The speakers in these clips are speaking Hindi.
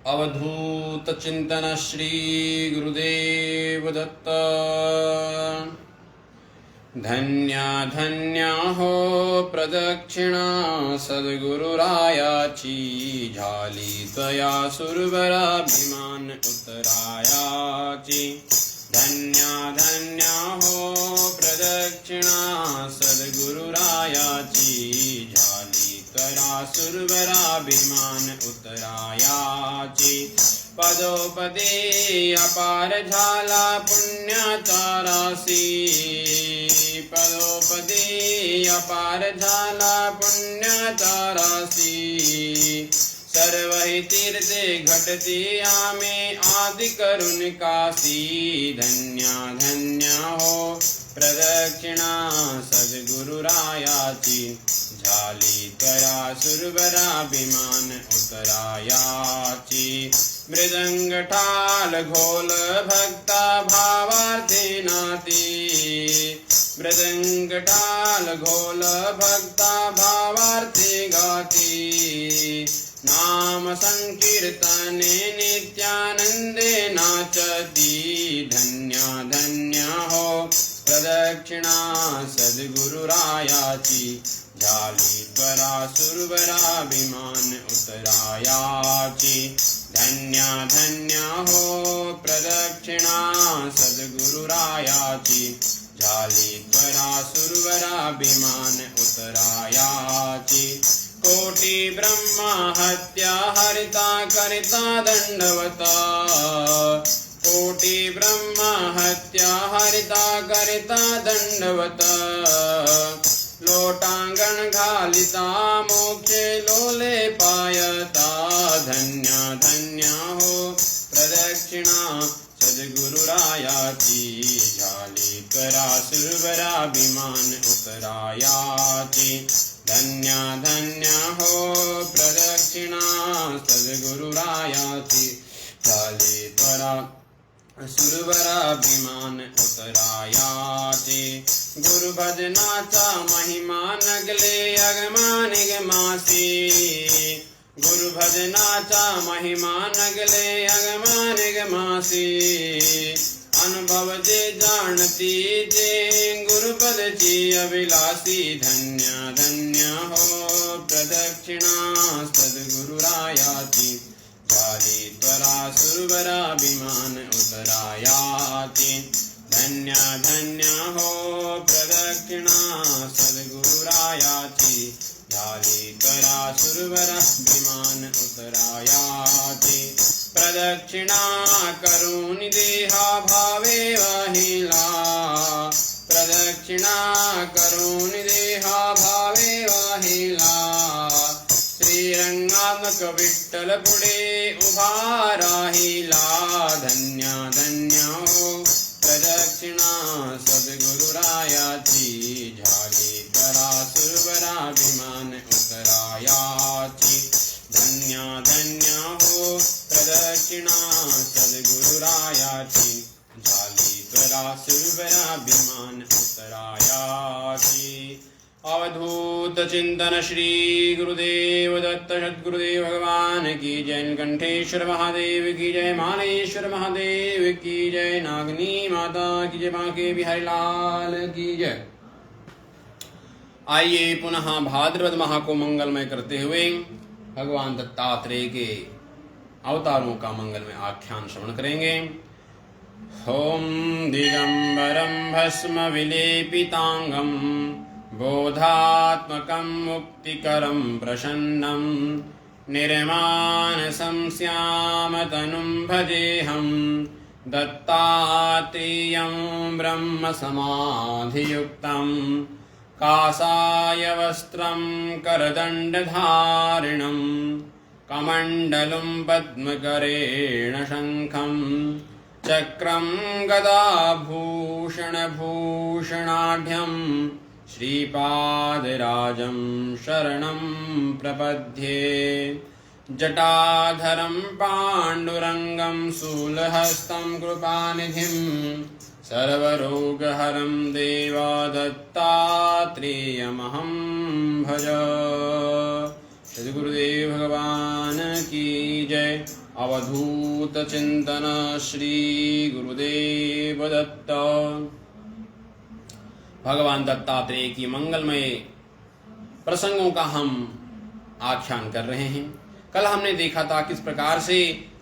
अवधूत चिंतन श्री गुरुदेव दत्त। धन्या धन्या हो प्रदक्षिणा सद्गुरुरायाची, झाली त्वया सुरवराभिमान उतरायाची। धन्या धन्या हो प्रदक्षिणा सद्गुरुरायाची, झाली त्वया सुरवराभिमान उतरायाची। पदोपदे अपार झाला पुण्याचा राशी, पदोपदे अपार झाला पुण्याचा राशी। सर्व ही तीर्थे घटती आमे आदि करुण काशी। धन्या धन्या हो प्रदक्षिणा सद्गुरुरायाची, झाली त्वया सुरवराभिमान उतरायाची। मृदंग ठाल घोल भक्ता भावार्थे नाती, मृदंग ठाल घोल भक्ता भावार्थे गाती। नाम संकीर्तने नित्यानंदे नाचती। धन्या धन्या हो प्रदक्षिणा सद्गुरुरायाची, झाली त्वया सुरवराभिमान उतरायाची। धन्या धन्या हो प्रदक्षिणा सद्गुरुरायाची, झाली त्वया सुरवराभिमान उतरायाची। कोटि ब्रह्मा हत्या हरिता करिता दंडवता, कोटि ब्रह्मा हत्या हरिता करिता दंडवता। लोटांगण घालिता मोक्षे लोले पायता। धन्या धन्या हो प्रदक्षिणा सद्गुरुरायाची, झाली त्वया सुरवराभिमान उतरायाची। धन्या धन्या हो प्रदक्षिणा सद्गुरुरायाची, झाली त्वया सुरवराभिमान उतरायाची। गुरुभजनाचा महिमा नगले अगमानिगमासी, गुरुभजनाचा महिमा नगले अगमानिगमासी। अनुभव जे जाणती ते गुरुपदची अभिलाषी। धन्या धन्या हो प्रदक्षिणा सद्गुरुरायाची, झाली त्वया सुरवराभिमान उतरायाची। धन्या धन्या हो प्रदक्षिणा सद्गुरुरायाची, झाली त्वया सुरवराभिमान उतरायाची। प्रदक्षिणा करून देहा भावे वाहिला, प्रदक्षिणा करून देहा भावे वाहिला। श्रीरंगात्मक विठ्ठल पुढे उभा राहिला। धन्या धन्या हो प्रदक्षिणा सद्गुरुरायाची, झाली त्वया सुरवराभिमान उतरायाची। धन्या धन्या हो प्रदक्षिणा सद्गुरुरायाची, झाली त्वया सुरवराभिमान उतरायाची। अवधूत चिंतन श्री गुरुदेव दत्त सद्गुरुदेव भगवान की जय। नीलकंठेश्वर महादेव की जय, मालेश्वर महादेव की जय, नागनी माता की जय, बांके बिहारी लाल की जय। आइए पुनः भाद्रपद माह को मंगलमय करते हुए भगवान दत्तात्रेय के अवतारों का मंगलमय आख्यान श्रवण करेंगे। ओम दिगंबरं भस्म विलेपितांगं, बोधात्मकं मुक्तिकरं प्रसन्नं। निर्मानसं श्यामतनुं भजेऽहं, दत्तात्रेयं ब्रह्मसमाधियुक्तं। काषाय वस्त्रं करदण्डधारिणं, कमण्डलुं पद्मकरेण शङ्खं। चक्रं गदाभूषणभूषणाढ्यं, श्रीपादराजं शरणं प्रपद्ये। जटाधरं पाण्डुरङ्गं शूलहस्तं कृपानिधिं, सर्वरोगहरं देवा दत्तात्रेयमहं भज। सद्गुरुदेव भगवान की जय। अवधूत चिंतन श्री गुरुदेव दत्त। भगवान दत्तात्रेय की मंगलमय प्रसंगों का हम आख्यान कर रहे हैं। कल हमने देखा था किस प्रकार से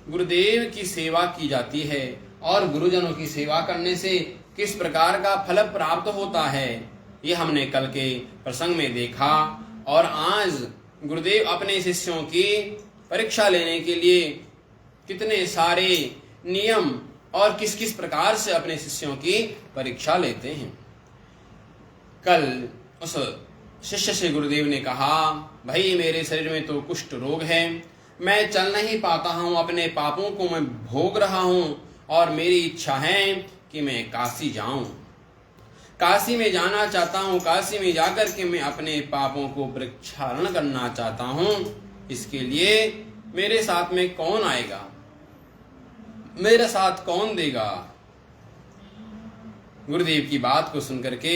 गुरुदेव की सेवा की जाती है और गुरुजनों की सेवा करने से किस प्रकार का फल प्राप्त होता है, ये हमने कल के प्रसंग में देखा। और आज गुरुदेव अपने शिष्यों की परीक्षा लेने के लिए कितने सारे नियम और किस किस प्रकार से अपने शिष्यों की परीक्षा लेते हैं। कल उस शिष्य से गुरुदेव ने कहा, भाई मेरे शरीर में तो कुष्ठ रोग है, मैं चल नहीं पाता हूँ, अपने पापों को मैं भोग रहा हूँ और मेरी इच्छा है कि मैं काशी जाऊं, काशी में जाना चाहता हूँ, काशी में जाकर के मैं अपने पापों को प्रक्षालन करना चाहता हूँ। इसके लिए मेरे साथ में कौन आएगा, मेरा साथ कौन देगा। गुरुदेव की बात को सुनकर के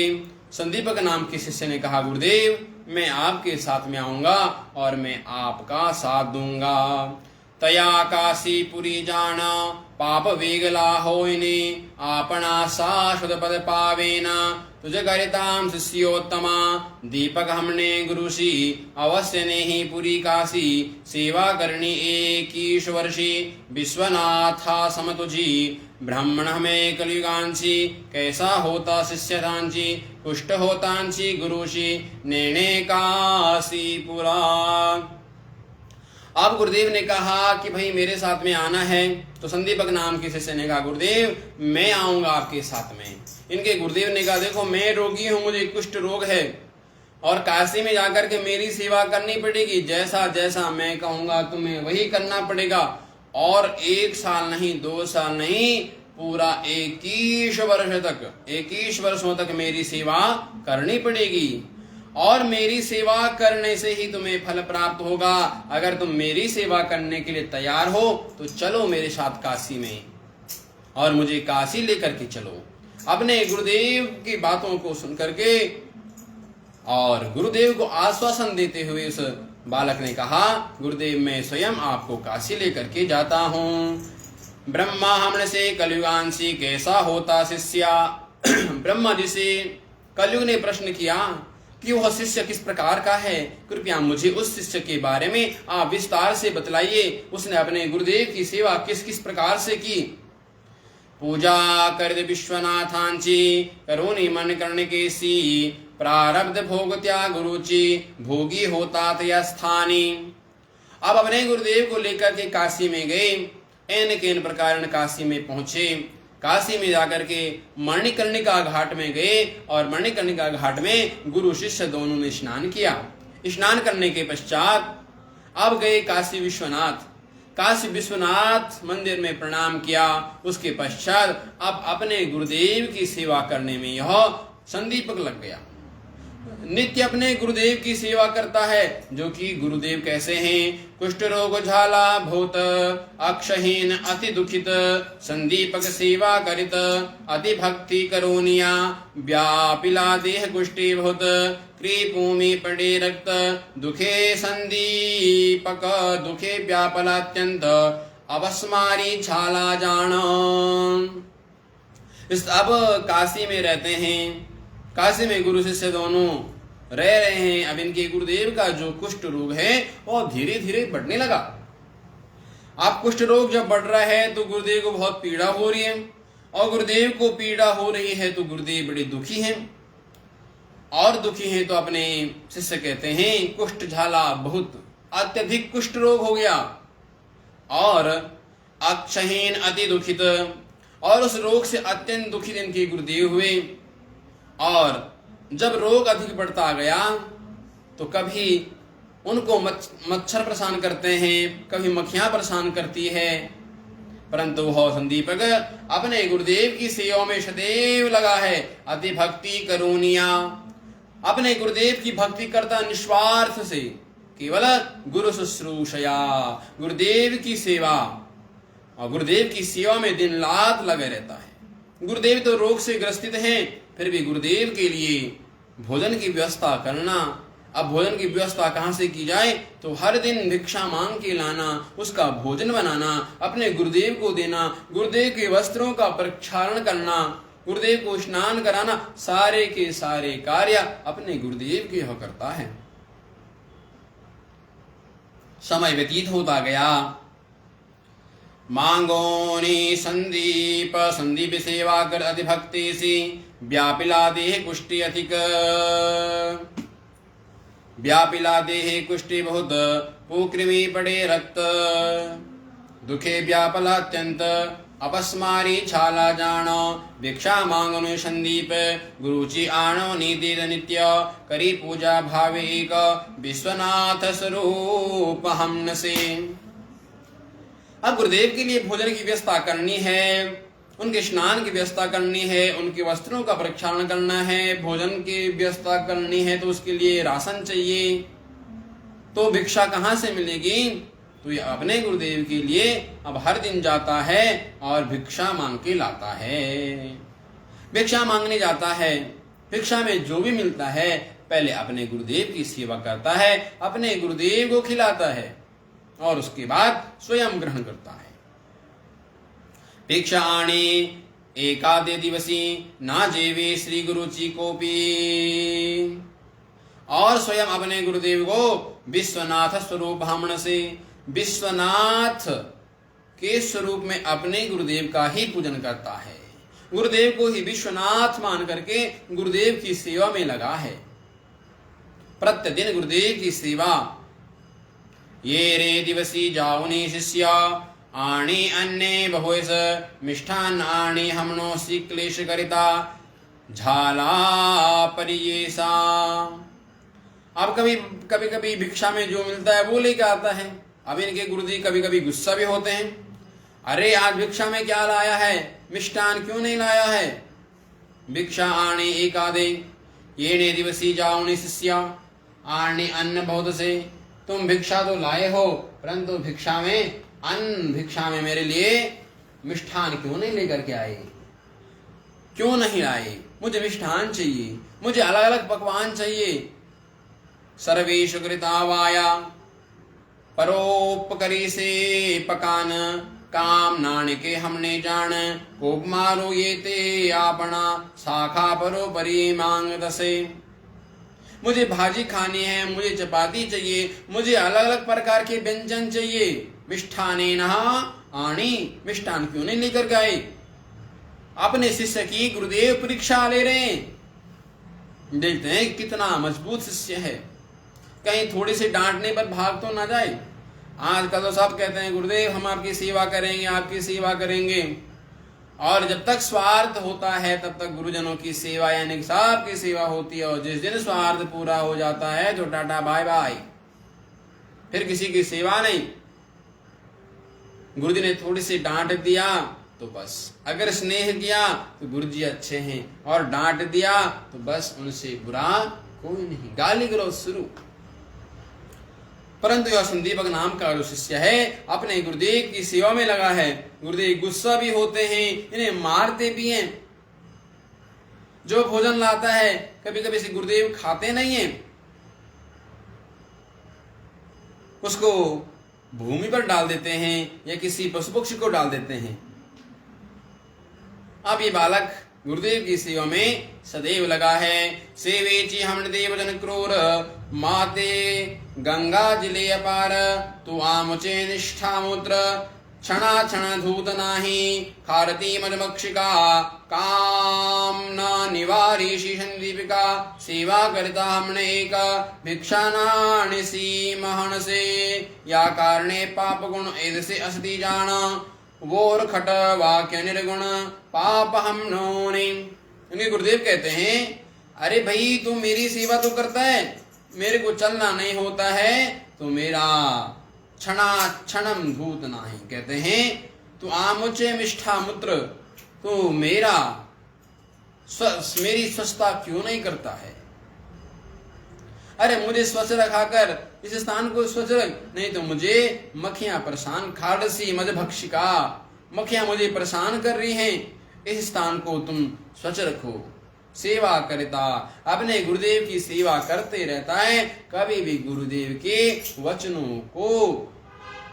संदीपक नाम के शिष्य ने कहा, गुरुदेव मैं आपके साथ में आऊंगा और मैं आपका साथ दूंगा। तया काशीपुरी जाना पाप वेगला होइने, आपना शाश्वत पद पावेना, तुझ करिताम शिष्योत्तमा। दीपक हमने गुरुषि अवश्य नहीं पुरी काशी, सेवा करनी 21 वर्षी, विश्वनाथा सम तुझी, ब्राह्मण हमें कलियुगांची, कैसा होता शिष्य तांची, कुष्ठ होतांची गुरुषि, नेणे काशीपुरा। अब गुरुदेव ने कहा कि भाई मेरे साथ में आना है, तो संदीपक नाम के शिष्य ने कहा, गुरुदेव मैं आऊंगा आपके साथ में। इनके गुरुदेव ने कहा, देखो मैं रोगी हूं, मुझे कुष्ठ रोग है और काशी में जाकर के मेरी सेवा करनी पड़ेगी, जैसा जैसा मैं कहूंगा तुम्हें वही करना पड़ेगा। और 1 साल नहीं, 2 साल नहीं, पूरा 21 वर्ष तक, 21 वर्षों तक मेरी सेवा करनी पड़ेगी और मेरी सेवा करने से ही तुम्हें फल प्राप्त होगा। अगर तुम मेरी सेवा करने के लिए तैयार हो तो चलो मेरे साथ काशी में और मुझे काशी लेकर के चलो। अपने गुरुदेव की बातों को सुनकर के और गुरुदेव को आश्वासन देते हुए उस बालक ने कहा, गुरुदेव मैं स्वयं आपको काशी लेकर के जाता हूँ। ब्रह्मा हमने से कलयुगांशी, कैसा होता शिष्या। ब्रह्मा जी से कलयुग ने प्रश्न किया कि वह शिष्य किस प्रकार का है, कृपया मुझे उस शिष्य के बारे में आप विस्तार से बतलाइए। उसने अपने गुरुदेव की सेवा किस किस प्रकार से की। पूजा कर विश्वनाथांची, करोनि मन करने के सी, प्रारब्ध भोग त्याग गुरुचि, भोगी होता तया स्थानी। अब अपने गुरुदेव को लेकर के काशी में गए, एन केन प्रकार काशी में पहुंचे। काशी में जाकर के मणिकर्णिका घाट में गए और मणिकर्णिका घाट में गुरु शिष्य दोनों ने स्नान किया। स्नान करने के पश्चात अब गए काशी विश्वनाथ। काशी विश्वनाथ मंदिर में प्रणाम किया। उसके पश्चात अब अपने गुरुदेव की सेवा करने में यह संदीपक लग गया। नित्य अपने गुरुदेव की सेवा करता है, जो कि गुरुदेव कैसे हैं। कुष्ठ रोग झाला भूत, अक्षहीन अति दुखित, संदीपक सेवा करित, अति भक्ति करोनिया, व्यापिला देह कुष्ठी बहुत, कृपूमि पड़े रक्त, दुखे संदीपक, दुखे व्यापला अत्यंत, अवस्मारी झाला जान। अब काशी में रहते हैं, काशी में गुरु शिष्य दोनों रह रहे हैं। अब इनके गुरुदेव का जो कुष्ठ रोग है वो धीरे धीरे बढ़ने लगा। अब कुष्ठ रोग जब बढ़ रहा है तो गुरुदेव को बहुत पीड़ा हो रही है और गुरुदेव को पीड़ा हो रही है तो गुरुदेव बड़े दुखी हैं और दुखी हैं तो अपने शिष्य कहते हैं, कुष्ठ झाला बहुत, अत्यधिक कुष्ठ रोग हो गया और अक्षहीन अति दुखित, और उस रोग से अत्यंत दुखित इनके गुरुदेव हुए। और जब रोग अधिक बढ़ता गया तो कभी उनको मच्छर परेशान करते हैं, कभी मक्खियां परेशान करती है, परंतु वह संदीपक अपने गुरुदेव की सेवा में सदैव लगा है। अति भक्ति करोनिया, अपने गुरुदेव की भक्ति करता निस्वार्थ से, केवल गुरु शुश्रूषया, गुरुदेव की सेवा और गुरुदेव की सेवा में दिन रात लगे रहता है। गुरुदेव तो रोग से ग्रसित हैं, फिर भी गुरुदेव के लिए भोजन की व्यवस्था करना, अब भोजन की व्यवस्था कहाँ से की जाए? तो हर दिन भिक्षा मांग के लाना, उसका भोजन बनाना, अपने गुरुदेव को देना, गुरुदेव के वस्त्रों का प्रक्षालन करना, गुरुदेव को स्नान कराना, सारे के सारे कार्य अपने गुरुदेव के हो करता है। समय व्यतीत होता गया। मांगोनी संदीप संदीप सेवा कर अति भक्ति सी व्यापिला देह कुष्टि अधिक व्यापिला देह कुष्टि बहुत पुकृमि पड़े रक्त दुखे व्यापला अत्यंत अपस्मारी छाला जानो भिक्षा मांगनु संदीप गुरुचि आणो निधि नित्य करी पूजा भावे एक विश्वनाथ स्वरूप हम से। अब गुरुदेव के लिए भोजन की व्यवस्था करनी है, उनके स्नान की व्यवस्था करनी है, उनके वस्त्रों का प्रक्षालन करना है, भोजन की व्यवस्था करनी है, तो उसके लिए राशन चाहिए। तो भिक्षा कहाँ से मिलेगी? तो ये अपने गुरुदेव के लिए अब हर दिन जाता है और भिक्षा मांग के लाता है। भिक्षा मांगने जाता है, भिक्षा में जो भी मिलता है पहले अपने गुरुदेव की सेवा करता है, अपने गुरुदेव को खिलाता है और उसके बाद स्वयं ग्रहण करता है। भिक्षा आणी एकादे दिवसी ना जेवे श्री गुरुचि कोपी, और स्वयं अपने गुरुदेव को विश्वनाथ स्वरूप ब्राह्मण से, विश्वनाथ के स्वरूप में अपने गुरुदेव का ही पूजन करता है। गुरुदेव को ही विश्वनाथ मान करके गुरुदेव की सेवा में लगा है। प्रतिदिन गुरुदेव की सेवा। ये रे दिवसी जाऊनी शिष्य आणी अन्य बहुस मिष्ठान आणी हमनो सी क्लेश करिता झाला परियेसा। अब कभी भिक्षा में जो मिलता है वो लेके आता है। अब इनके गुरुजी कभी कभी गुस्सा भी होते हैं, अरे आज भिक्षा में क्या लाया है, मिष्ठान क्यों नहीं लाया है? भिक्षा आणी एकादे ये ने दिवसी जाऊनी शिष्य आणी अन्न बहुत से, तुम भिक्षा तो लाए हो परंतु भिक्षा में मेरे लिए मिष्ठान क्यों नहीं लेकर के आए? क्यों नहीं लाए? मुझे मिष्ठान चाहिए, मुझे अलग अलग पकवान चाहिए। सर्वेश कृतावाया परोपकरी से पकान काम नाणके हमने जान कोप मारो ये ते आपना शाखा परोपरी मांग दसे। मुझे भाजी खानी है, मुझे चपाती चाहिए, मुझे अलग अलग प्रकार के व्यंजन चाहिए। मिष्ठाने नहा आणी, मिष्ठान क्यों नहीं लेकर गए? अपने शिष्य की गुरुदेव परीक्षा ले रहे हैं। देखते हैं कितना मजबूत शिष्य है, कहीं थोड़ी सी डांटने पर भाग तो ना जाए। आजकल तो सब कहते हैं गुरुदेव हम आपकी सेवा करेंगे, आपकी सेवा करेंगे, और जब तक स्वार्थ होता है तब तक गुरुजनों की सेवा यानी सबकी सेवा होती है, और जिस दिन स्वार्थ पूरा हो जाता है तो टाटा बाय बाय, फिर किसी की सेवा नहीं। गुरुजी ने थोड़ी सी डांट दिया तो बस, अगर स्नेह किया तो गुरुजी अच्छे हैं, और डांट दिया तो बस उनसे बुरा कोई नहीं, गाली गलौज शुरू। परंतु यह संदीपक नाम का जो शिष्य है अपने गुरुदेव की सेवा में लगा है। गुरुदेव गुस्सा भी होते हैं, इन्हें मारते भी हैं। जो भोजन लाता है कभी कभी से गुरुदेव खाते नहीं है, उसको भूमि पर डाल देते हैं या किसी पशु पक्षी को डाल देते हैं। अब ये बालक गुरुदेव की सेवा में सदैव लगा है। सेवेची हम देव जन क्रूर माते गंगा जिले अपार तू आमुचे निष्ठा मूत्र क्षणा क्षण धूत नाही खारती मधुमक्षिका काम न निवारीशी संदीपिका सेवा करता हमने एक भिक्षा नाणसी महन से या कारणे पाप गुण एद से असती जान वोर खट वाक्य निर्गुण पाप हम नोने। उनके गुरुदेव कहते हैं अरे भाई तू मेरी सेवा तो करता है, मेरे को चलना नहीं होता है तो मेरा क्षणा क्षणम धूत नाही। कहते हैं तू आमुचे मिष्ठा मूत्र, तो मेरी स्वच्छता क्यों नहीं करता है? अरे मुझे स्वच्छ रखाकर इस स्थान को स्वच्छ रख, नहीं तो मुझे मक्खियां परेशान, खारसी मधुभक्षिका मक्खियां मुझे परेशान कर रही हैं, इस स्थान को तुम स्वच्छ रखो। सेवा करता, अपने गुरुदेव की सेवा करते रहता है, कभी भी गुरुदेव के वचनों को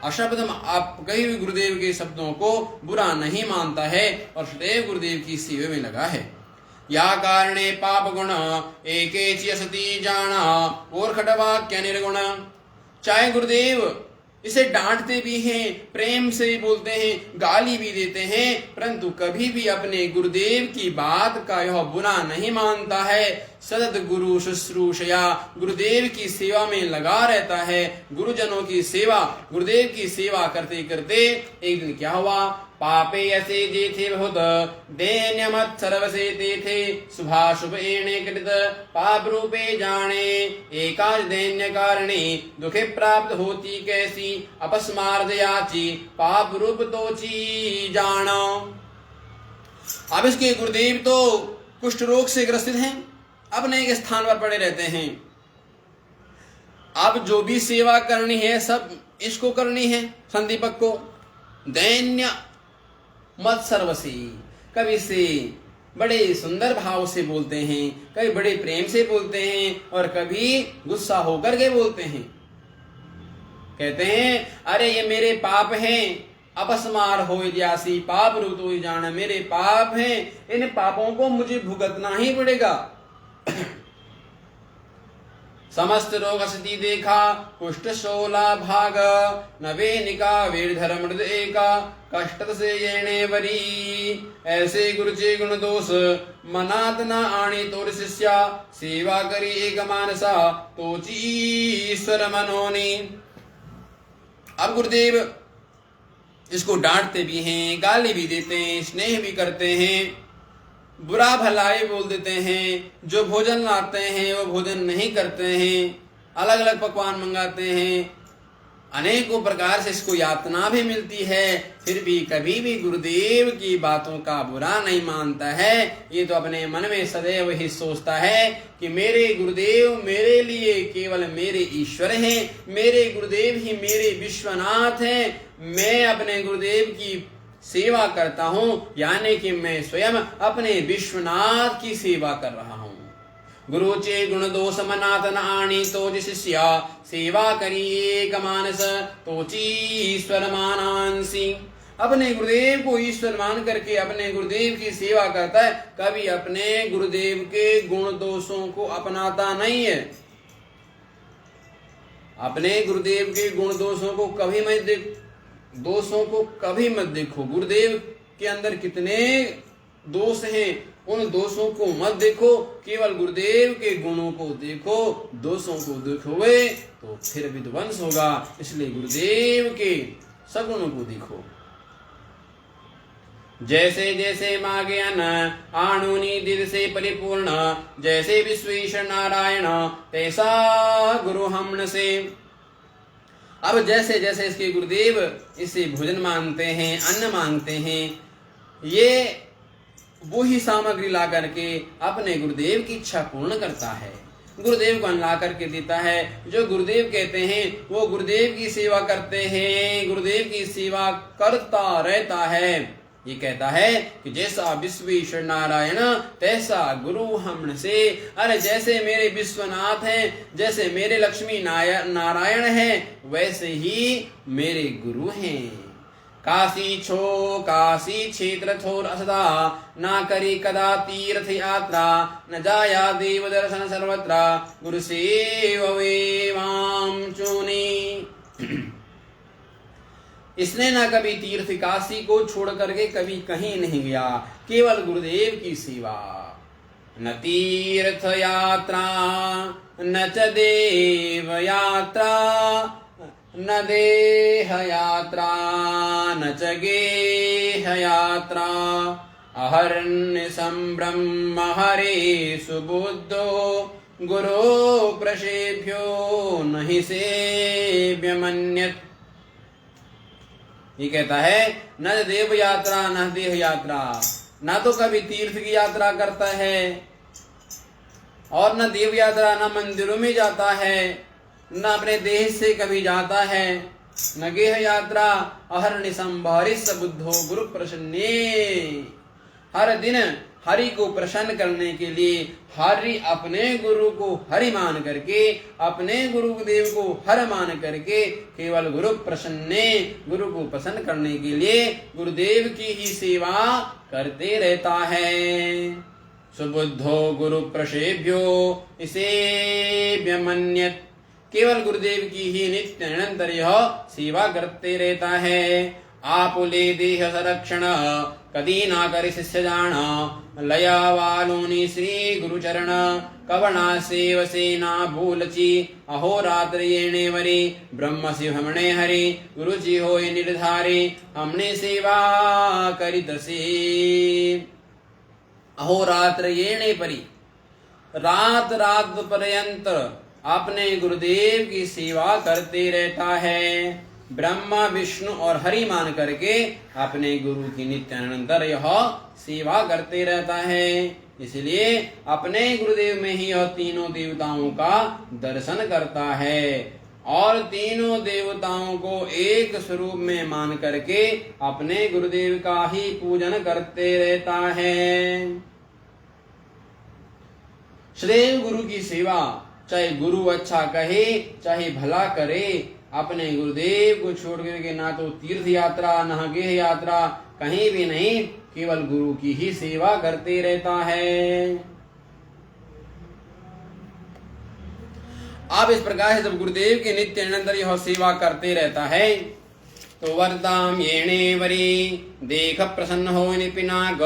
अशब्द आप कहीं भी गुरुदेव के शब्दों को बुरा नहीं मानता है और सदैव गुरुदेव की सेवा में लगा है। या कारणे पाप गुण एके सती जाना और खटवाक्य निर्गुण। चाहे गुरुदेव इसे डांटते भी हैं, प्रेम से भी बोलते हैं, गाली भी देते हैं, परंतु कभी भी अपने गुरुदेव की बात का यह बुरा नहीं मानता है। सतत गुरु शुश्रूषया गुरुदेव की सेवा में लगा रहता है। गुरुजनों की सेवा, गुरुदेव की सेवा करते करते एक दिन क्या हुआ, पापे यसे जेथे बहुत दैन्यमत सर्वसे तेथे शुभाशुभ एणे कृत पाप रूपे जाने एकाज दैन्य कारणे दुखे प्राप्त होती कैसी अपस्मार्द याची पाप रूप तोची जाना। अब इसके गुरुदेव तो कुष्ठ रोग से ग्रसित हैं, अपने एक स्थान पर पड़े रहते हैं। अब जो भी सेवा करनी है सब इसको करनी है, संदीपक को। दैन्य मत सर्वसी, कभी से बड़े सुंदर भाव से बोलते हैं, कभी बड़े प्रेम से बोलते हैं और कभी गुस्सा होकर के बोलते हैं। कहते हैं अरे ये मेरे पाप हैं, अपस्मार हो इतिहासी पाप रूतो जाना, मेरे पाप हैं, इन पापों को मुझे भुगतना ही पड़ेगा। समस्त रोग असति देखा कुष्ठ 16 भाग नवेनिका वीरधर मृद एका कष्ट से येणे वरी। ऐसे गुरुचे गुण दोष मनात न आणी तोर शिष्या सेवा करी एक मानसा तोची ईश्वर मनोनी। अब गुरुदेव इसको डांटते भी हैं, गाली भी देते हैं, स्नेह भी करते हैं, बुरा भलाई बोल देते हैं। जो भोजन लाते हैं वो भोजन नहीं करते हैं, अलग अलग पकवान मंगाते हैं, अनेकों प्रकार से इसको यातना भी मिलती है, फिर भी कभी भी गुरुदेव की बातों का बुरा नहीं मानता है। ये तो अपने मन में सदैव ही सोचता है कि मेरे गुरुदेव मेरे लिए केवल मेरे ईश्वर हैं, मेरे गुरुदेव ही मेरे विश्वनाथ हैं। मैं अपने गुरुदेव की सेवा करता हूं, यानी कि मैं स्वयं अपने विश्वनाथ की सेवा कर रहा हूं। गुरुचे गुण दोष मनात न आणी तो शिष्या सेवा करी एक मानस तोची ईश्वर मानांसी। अपने गुरुदेव को ईश्वर मान करके अपने गुरुदेव की सेवा करता है, कभी अपने गुरुदेव के गुण दोषों को अपनाता नहीं है। अपने गुरुदेव के गुण दोषों को कभी मत देखो। गुरुदेव के अंदर कितने दोष हैं उन दोषों को मत देखो, केवल गुरुदेव के गुणों को देखो। दोषों को देखोगे तो फिर विध्वंस होगा, इसलिए गुरुदेव के सगुणों को देखो। जैसे जैसे मागे अन आणुनि दिल से परिपूर्ण, जैसे विश्वेश्वर नारायण तैसा गुरु हमन से। अब जैसे जैसे इसके गुरुदेव इसे भोजन मांगते हैं, अन्न मांगते हैं, ये वो ही सामग्री ला करके अपने गुरुदेव की इच्छा पूर्ण करता है, गुरुदेव को अन्न ला करके देता है। जो गुरुदेव कहते हैं वो गुरुदेव की सेवा करते हैं, गुरुदेव की सेवा करता रहता है। ये कहता है कि जैसा विश्वेश्वर नारायण तैसा गुरु हमन से। अरे जैसे मेरे विश्वनाथ हैं, जैसे मेरे लक्ष्मी नारायण हैं, वैसे ही मेरे गुरु हैं। काशी छो काशी क्षेत्र थोर असदा, ना करी कदा तीर्थ यात्रा, न जाया देव दर्शन सर्वत्र, गुरु सेववेवाम चूनी। इसने ना कभी तीर्थ काशी को छोड़ करके कभी कहीं नहीं गया, केवल गुरुदेव की सेवा। न तीर्थ यात्रा न च देव यात्रा, न देह यात्रा न च गेह यात्रा, अहर्निशं संब्रह्म हरे सुबुद्धो, गुरो प्रसेभ्यो नहि सेव्यमन्यत्। ये कहता है न देव यात्रा न देह यात्रा, ना तो कभी तीर्थ की यात्रा करता है और न देव यात्रा, न मंदिरों में जाता है, न अपने देह से कभी जाता है, न गेह यात्रा। अहर्निशं भारी सबुद्धो गुरु प्रसन्ने, हर दिन हरि को प्रसन्न करने के लिए हरि अपने गुरु को हरि मान करके, अपने गुरुदेव को हर मान करके, केवल गुरु प्रसन्न गुरु को प्रसन्न करने के लिए गुरुदेव की ही सेवा करते रहता है। सुबुद्धो गुरु प्रसेभ्यो इसे व्यमन्यत, केवल गुरुदेव की ही नित्य निरंतर यह सेवा करते रहता है। आपुले देह संरक्षण कदी ना करि शिष्य जान, लया वालोनी श्री गुरु चरण कवना सेव सेना भूलची, अहोरात्र येणे वरी ब्रह्म शिवमणे हरि, गुरुजी होय निर्धारी हमने सेवा करी दसी। अहोरात्र येणे परी, रात रात पर्यंत अपने गुरुदेव की सेवा करते रहता है। ब्रह्मा विष्णु और हरि मान करके अपने गुरु की नित्य निरंतर यह सेवा करते रहता है। इसलिए अपने गुरुदेव में ही यह तीनों देवताओं का दर्शन करता है और तीनों देवताओं को एक स्वरूप में मान करके अपने गुरुदेव का ही पूजन करते रहता है। सदैव गुरु की सेवा, चाहे गुरु अच्छा कहे चाहे भला करे, अपने गुरुदेव को छोड़ करके ना तो तीर्थ यात्रा न गेह यात्रा कहीं भी नहीं, केवल गुरु की ही सेवा करते रहता है। अब इस प्रकार से जब गुरुदेव के नित्य निरंतर यह सेवा करते रहता है तो वरदाम येणे वरी देख प्रसन्न हो पिनाक,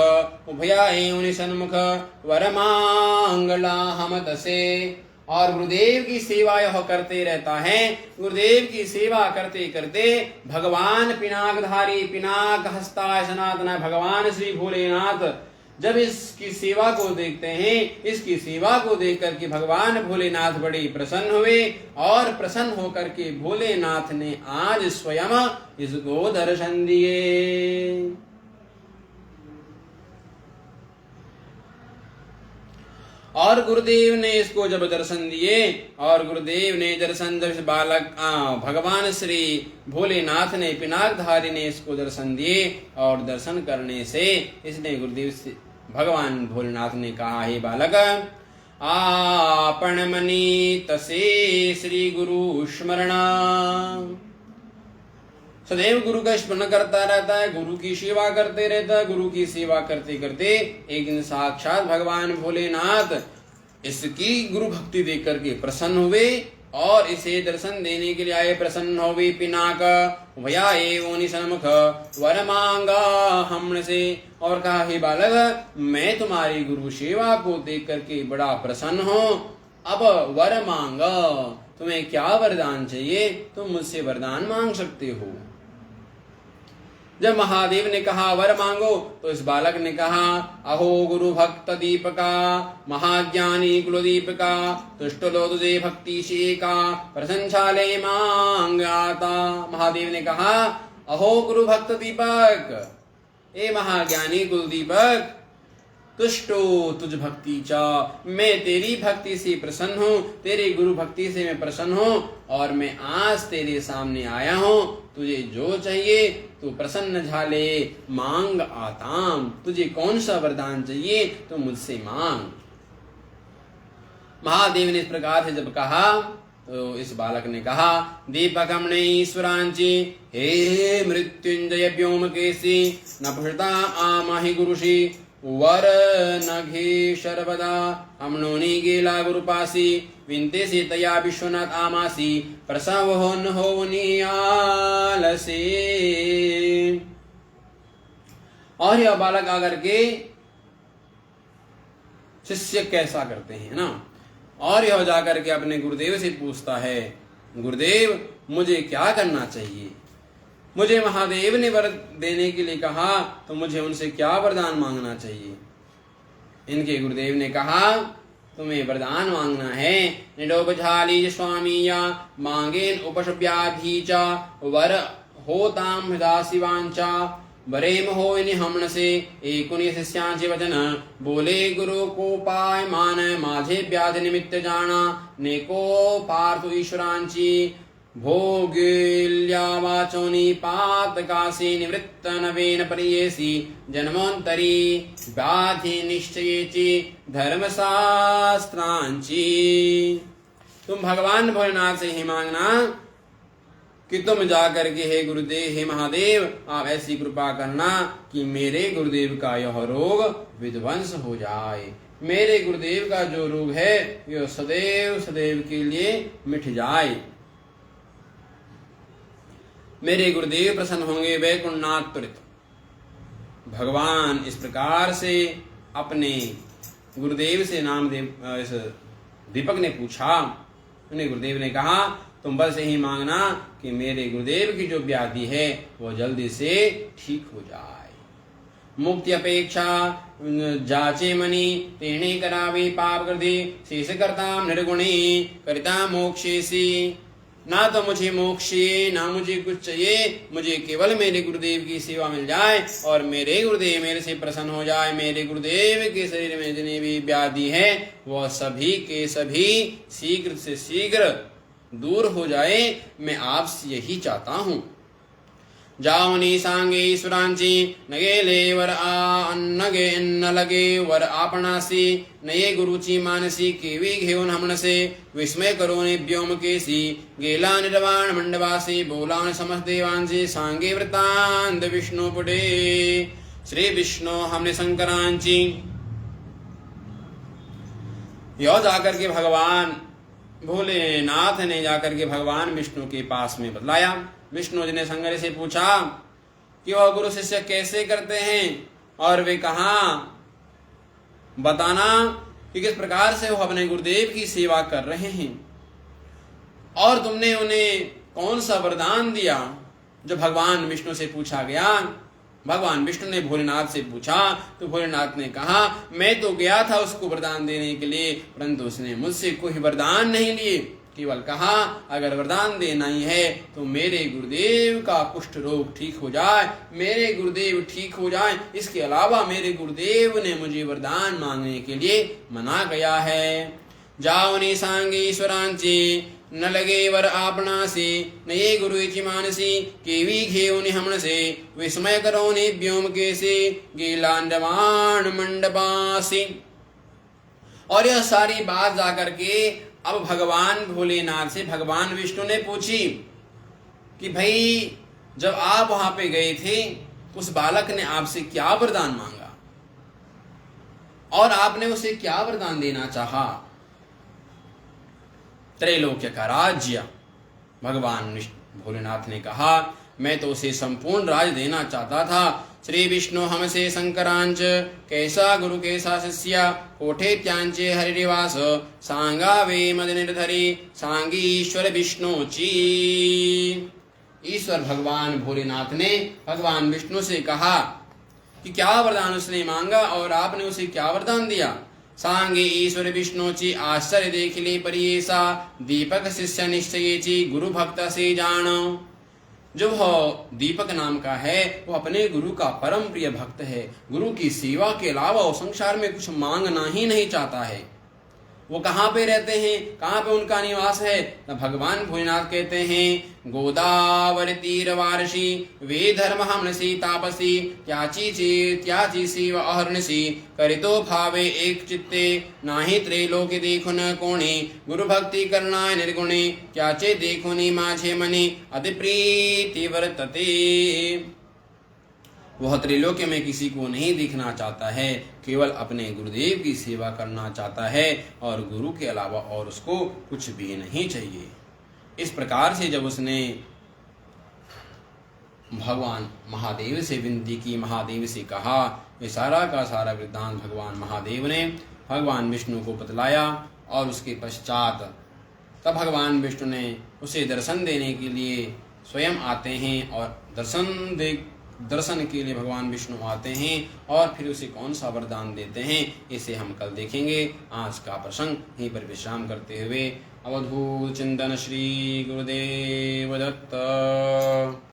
उभया एवं सन्मुख वरमांगला हम तसे। और गुरुदेव की सेवा यह करते रहता है। गुरुदेव की सेवा करते करते भगवान पिनाकधारी, पिनाक हस्ताय सनातन भगवान श्री भोलेनाथ जब इसकी सेवा को देखते हैं, इसकी सेवा को देख करके भगवान भोलेनाथ बड़े प्रसन्न हुए और प्रसन्न होकर के भोलेनाथ ने आज स्वयं इसको दर्शन दिए। और गुरुदेव ने इसको जब दर्शन दिए और गुरुदेव ने दर्शन जब बालक भगवान श्री भोलेनाथ ने पिनाकधारी ने इसको दर्शन दिए और दर्शन करने से इसने गुरुदेव से भगवान भोलेनाथ ने कहा, हे बालक आपण मनी तसे श्री गुरु स्मरण। सदैव गुरु का स्मरण करता रहता है, गुरु की सेवा करते रहता है। गुरु की सेवा करते करते एक दिन साक्षात भगवान भोलेनाथ इसकी गुरु भक्ति देख करके प्रसन्न हुए और इसे दर्शन देने के लिए आए। प्रसन्न हुए पिनाक भया एवं सन्मुख वर मांगा हमने से, और कहा, हे बालक मैं तुम्हारी गुरु सेवा को देख करके बड़ा प्रसन्न हूँ, अब वर मांगा, तुम्हें क्या वरदान चाहिए, तुम मुझसे वरदान मांग सकते हो। जब महादेव ने कहा वर मांगो तो इस बालक ने कहा, अहो गुरु भक्त दीपका महाज्ञानी कुलदीपका, तुष्ट लो तुझे भक्ति से का प्रशंसाले मांगाता। महादेव ने कहा, अहो गुरु भक्त दीपक, ए महाज्ञानी कुलदीपक, तुष्टो तुझ भक्ति चा, मैं तेरी भक्ति से प्रसन्न हूँ, तेरी गुरु भक्ति से मैं प्रसन्न हूँ और मैं आज तेरे सामने आया हूँ। तुझे जो चाहिए तू प्रसन्न झाले मांग आताम, तुझे कौन सा वरदान चाहिए तो मुझसे मांग। महादेव ने इस प्रकार से जब कहा तो इस बालक ने कहा, दीपकम ने ईश्वरांची हे मृत्युंजय व्योमकेशी न पुषता आमाहि गुरुषि वर नघे सर्वदा हमनोनी गेला गुरुपासी विनते से तया विश्वनाथ आमासी प्रसव हो न हो नियालसे। और यह बालक आकर के शिष्य कैसा करते हैं ना, और यह जाकर के अपने गुरुदेव से पूछता है, गुरुदेव मुझे क्या करना चाहिए, मुझे महादेव ने वर देने के लिए कहा तो मुझे उनसे क्या वरदान मांगना चाहिए। इनके गुरुदेव ने कहा, तुम्हें वरदान मांगना है, निडोपझाली स्वामी या मांगेन उपशव्याधि चा वर होताम हृदा शिवांचा वरेम हो हमन से एकुनि शिष्यांचे वचन बोले गुरु को पाय मान माझे व्याधि निमित्त जाना नेको पार्थ ईश्वरांची भोगिल्या वाचो निपात काशी निवृत्त नवेन परियेसि जन्मोन्तरी व्याधि निश्चयेचि धर्मशास्त्रांची। तुम भगवान भोलेनाथ से ही मांगना कि तुम जाकर के हे गुरुदेव, हे महादेव, आप ऐसी कृपा करना कि मेरे गुरुदेव का यह रोग विध्वंस हो जाए। मेरे गुरुदेव का जो रोग है यह सदैव सदैव के लिए मिट जाए। मेरे गुरुदेव प्रसन्न होंगे वैकुंठनाथ त्वरित। भगवान इस प्रकार से अपने गुरुदेव से नामदेव इस दीपक ने पूछा। उन्हें गुरुदेव ने कहा तुम बस यही मांगना कि मेरे गुरुदेव की जो व्याधि है वो जल्दी से ठीक हो जाए। मुक्ति अपेक्षा जाचे मनी तेने करावे पाप कृति शेष करता निर्गुणी करिता मोक्षेसी। ना तो मुझे मोक्ष ना मुझे कुछ चाहिए, मुझे केवल मेरे गुरुदेव की सेवा मिल जाए और मेरे गुरुदेव मेरे से प्रसन्न हो जाए। मेरे गुरुदेव के शरीर में जितनी भी व्याधि है वह सभी के सभी शीघ्र से शीघ्र दूर हो जाए, मैं आपसे यही चाहता हूँ। जावनी सांगे ईश्वरांची नगेले वर नगे न लगे वर आपणासी नये गुरुची मानसी केवी घेऊन हमनसे विस्मय करोने व्योम केसी गेला निर्वाण मंडवासी बोलान समस्त देवांचे सांगे वृतांत विष्णु पुढे। श्री विष्णु हमने शंकरांची यो जाकर के भगवान भोलेनाथ ने जाकर के भगवान विष्णु के पास में बतलाया। विष्णु जी ने शंकर से पूछा कि वह गुरु शिष्य कैसे करते हैं और वे कहाँ, बताना कि किस प्रकार से वो अपने गुरुदेव की सेवा कर रहे हैं और तुमने उन्हें कौन सा वरदान दिया। जो भगवान विष्णु से पूछा गया, भगवान विष्णु ने भोलेनाथ से पूछा तो भोलेनाथ ने कहा मैं तो गया था उसको वरदान देने के लिए, परंतु उसने मुझसे कोई वरदान नहीं लिए। केवल कहा अगर वरदान देना ही है तो मेरे गुरुदेव का कुष्ठ रोग ठीक हो जाए, मेरे गुरुदेव ठीक हो जाए। इसके अलावा मेरे गुरुदेव ने मुझे वरदान मांगने के लिए मना गया है। जाओ सांगे ईश्वरांची न लगे वर आपणासी नये गुरुची मानसी केवी घेऊनि हमनसे विस्मय करोनि व्योम केसे गेलांडवाण मंडपासी। और यह सारी बात जाकर के अब भगवान भोलेनाथ से भगवान विष्णु ने पूछी कि भाई जब आप वहां पे गए थे उस बालक ने आपसे क्या वरदान मांगा और आपने उसे क्या वरदान देना चाहा। त्रैलोक्य का राज्य। भगवान भोलेनाथ ने कहा मैं तो उसे संपूर्ण राज देना चाहता था। श्री विष्णु हमसे शंकरांच कैसा गुरु कैसा शिष्य कोठे त्यांचे हरिवास सांगा वे मद निर्धरी सांगी ईश्वर विष्णुची। ईश्वर भगवान भोलेनाथ ने भगवान विष्णु से कहा कि क्या वरदान उसने मांगा और आपने उसे क्या वरदान दिया। सांगे ईश्वर विष्णुची आश्चर्य देख ले परियेसा दीपक शिष्य निश्चयेची गुरु भक्त से जानो। जो वह दीपक नाम का है वो अपने गुरु का परम प्रिय भक्त है। गुरु की सेवा के अलावा वो संसार में कुछ मांगना ही नहीं चाहता है। वो कहाँ पे रहते हैं, कहाँ पे उनका निवास है। तो भगवान भोलेनाथ कहते हैं गोदावरी तीर वारसी वे धर्म हमनसी तापसी त्याची चेत त्याची शिव अहर्णसी करितो भावे एक चित्ते नाही त्रैलोक्य देखो न कोणी गुरु भक्ति करना निर्गुणे त्याचे देखो नि माझे मनी अति प्रीति वर्तते। वह त्रिलोक्य में किसी को नहीं दिखना चाहता है, केवल अपने गुरुदेव की सेवा करना चाहता है और गुरु के अलावा और उसको कुछ भी नहीं चाहिए। इस प्रकार से जब उसने भगवान महादेव से विनती की, महादेव से कहा, ये सारा का सारा वृत्तांत भगवान महादेव ने भगवान विष्णु को बतलाया और उसके पश्चात तब भगवान विष्णु ने उसे दर्शन देने के लिए स्वयं आते हैं और दर्शन के लिए भगवान विष्णु आते हैं और फिर उसे कौन सा वरदान देते हैं इसे हम कल देखेंगे। आज का प्रसंग यहीं पर विश्राम करते हुए अवधूत चिंतन श्री गुरुदेव दत्त।